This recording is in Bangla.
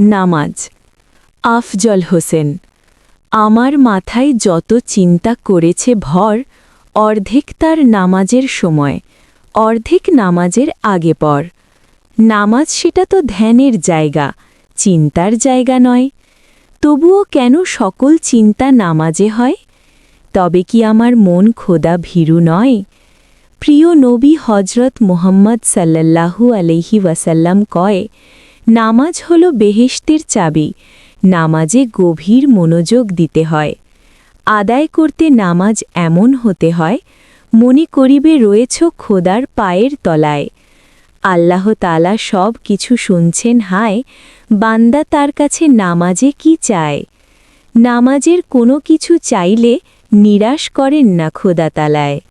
নামাজ। আফজল হোসেন। আমার মাথায় যত চিন্তা করেছে ভর, অর্ধেক তার নামাজের সময়, অর্ধেক নামাজের আগে পর। নামাজ সেটা তো ধ্যানের জায়গা, চিন্তার জায়গা নয়। তবুও কেন সকল চিন্তা নামাজে হয়? তবে কি আমার মন খোদা ভীরু নয়? প্রিয় নবী হজরত মুহাম্মদ সাল্লাল্লাহু আলাইহি ওয়াসাল্লাম কয়, নামাজ হল বেহেশতের চাবি, নামাজে গভীর মনোযোগ দিতে হয়। আদায় করতে নামাজ এমন হতে হয়, মনে করিবে রয়েছ খোদার পায়ের তলায়। আল্লাহ তাআলা সব কিছু শুনছেন, হায় বান্দা তার কাছে নামাজে কি চায়। নামাজের কোনো কিছু চাইলে নিরাশ করেন না খোদা তাআলায়।